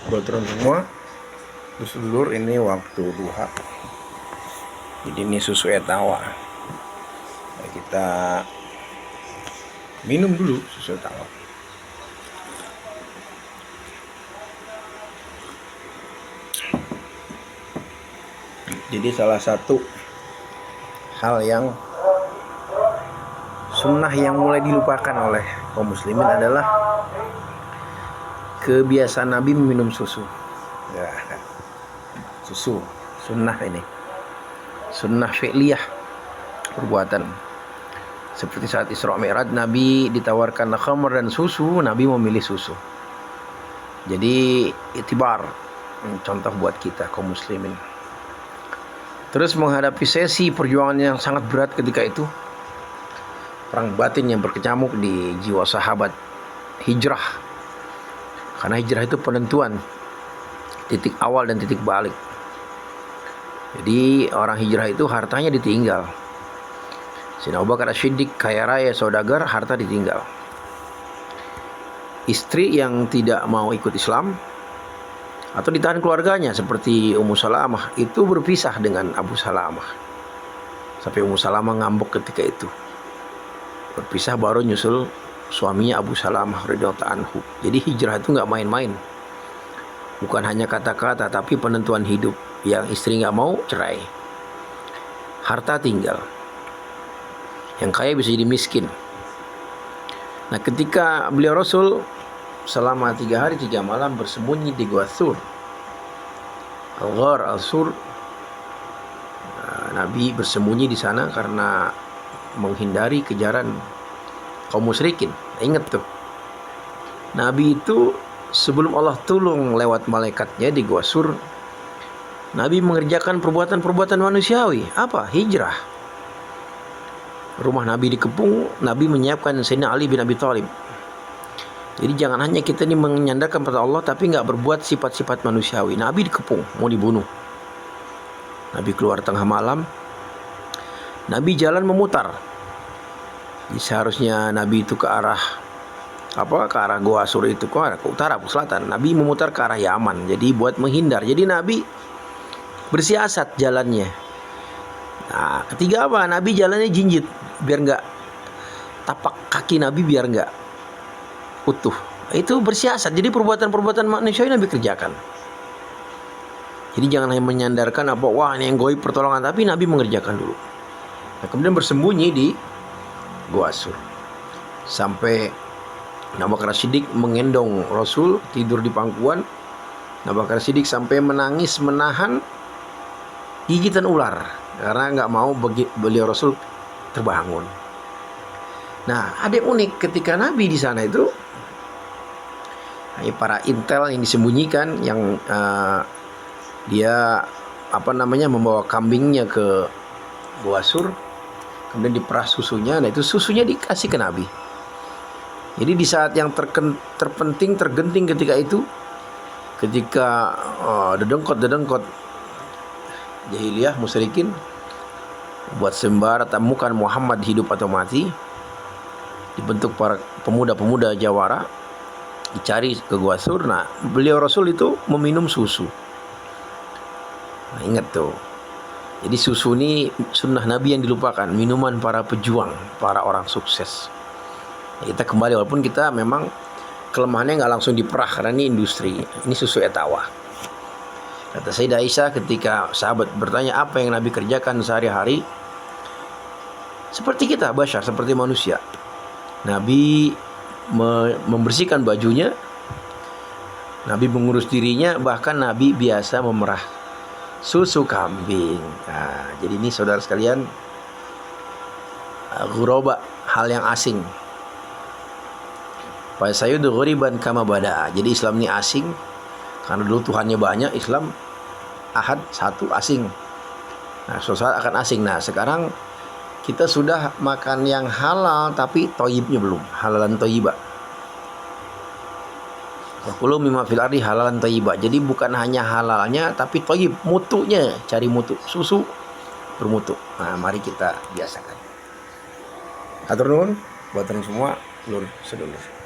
Buat turun semua, terus dulur ini waktu duha. Jadi ini susu etawa. Nah, kita minum dulu susu etawa. Jadi salah satu hal yang sunnah yang mulai dilupakan oleh kaum muslimin adalah kebiasaan Nabi meminum susu. Ya, susu sunnah ini, sunnah fi'liyah, perbuatan. Seperti saat Isra Mi'raj, Nabi ditawarkan khamr dan susu, Nabi memilih susu. Jadi itibar, contoh buat kita kaum muslimin. Terus menghadapi sesi perjuangan yang sangat berat ketika itu, perang batin yang berkecamuk di jiwa sahabat, hijrah. Karena hijrah itu penentuan titik awal dan titik balik. Jadi orang hijrah itu hartanya ditinggal. Sayyidina Abu Bakar As-Siddiq kaya raya saudagar, harta ditinggal. Istri yang tidak mau ikut Islam atau ditahan keluarganya seperti Ummu Salamah itu berpisah dengan Abu Salamah. Sampai Ummu Salamah ngambek ketika itu. Berpisah baru nyusul suaminya Abu Salamah radhiyallahu anhu. Jadi hijrah itu nggak main-main. Bukan hanya kata-kata tapi penentuan hidup. Yang istri nggak mau cerai. Harta tinggal. Yang kaya bisa jadi miskin. Nah, ketika beliau Rasul selama 3 hari 3 malam bersembunyi di Gua Thur, Al-Ghar Al-Sur, Nabi bersembunyi di sana karena menghindari kejaran kaum musyrikin. Ingat tuh, Nabi itu sebelum Allah tolong lewat malaikatnya di Gua Sur, Nabi mengerjakan perbuatan-perbuatan manusiawi. Apa? Hijrah. Rumah Nabi dikepung, Nabi menyiapkan Sayyidina Ali bin Abi Thalib. Jadi jangan hanya kita ini menyandarkan pada Allah tapi nggak berbuat sifat-sifat manusiawi. Nabi dikepung, mau dibunuh. Nabi keluar tengah malam. Nabi jalan memutar. Jadi seharusnya Nabi itu ke arah ke arah Gua Sur itu ke utara, ke selatan. Nabi memutar ke arah Yaman. Jadi buat menghindar. Jadi Nabi bersiasat jalannya. Nah, ketiga apa? Nabi jalannya jinjit biar nggak tapak kaki Nabi biar nggak utuh. Itu bersiasat. Jadi perbuatan-perbuatan manusia Nabi kerjakan. Jadi jangan hanya menyandarkan wah ini yang goib pertolongan, tapi Nabi mengerjakan dulu. Nah, kemudian bersembunyi di Gua Sur. Sampai Abu Bakar Siddiq menggendong Rasul tidur di pangkuan. Abu Bakar Siddiq sampai menangis menahan gigitan ular karena nggak mau beliau Rasul terbangun. Nah, ada yang unik ketika Nabi di sana itu, para intel yang disembunyikan, yang dia membawa kambingnya ke Gua Sur, kemudian diperah susunya. Nah, itu susunya dikasih ke Nabi. Jadi di saat yang terpenting, tergenting ketika itu, ketika dedengkot jahiliyah musyrikin buat sembara temukan Muhammad hidup atau mati, dibentuk para pemuda-pemuda jawara, dicari ke Gua Sur. Nah, beliau Rasul itu meminum susu. Nah, ingat tuh. Jadi susu ini sunnah Nabi yang dilupakan, minuman para pejuang, para orang sukses. Nah, kita kembali, walaupun kita memang kelemahannya nggak langsung diperah karena ini industri. Ini susu etawa. Kata Sayyidah Aisyah ketika sahabat bertanya apa yang Nabi kerjakan sehari-hari, seperti kita, bashar, seperti manusia. Nabi membersihkan bajunya, Nabi mengurus dirinya, bahkan Nabi biasa memerah susu kambing. Nah, jadi ini saudara sekalian, ghuraba, hal yang asing. Fa sayudu ghuriban kama bada'a. Jadi Islam ini asing karena dulu Tuhannya banyak, Islam ahad, satu, asing. Nah, suatu saat akan asing. Nah, sekarang kita sudah makan yang halal tapi toyibnya belum, halalan toyibah. Wakulu mimma fil ardi halalan toyibah. Jadi bukan hanya halalnya tapi toyib, mutunya, cari mutu, susu bermutu. Nah, mari kita biasakan. Hatur nuhun buat semua, lur sedulur.